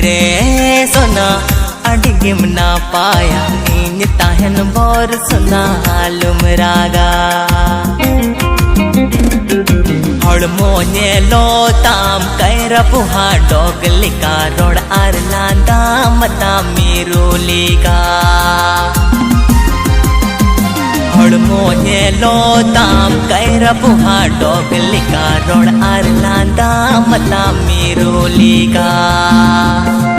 रे सोना अडिगिम ना पाया इन ताहन बोर सुना लुमरागा हड़मोने लो ताम कैर पुहा डोगलिका रोड आरलांदा मता मिरुलिका हड़मोने लो ताम कैर पुहा डोगलिका रोड आरलांदा मता मिरुलिका।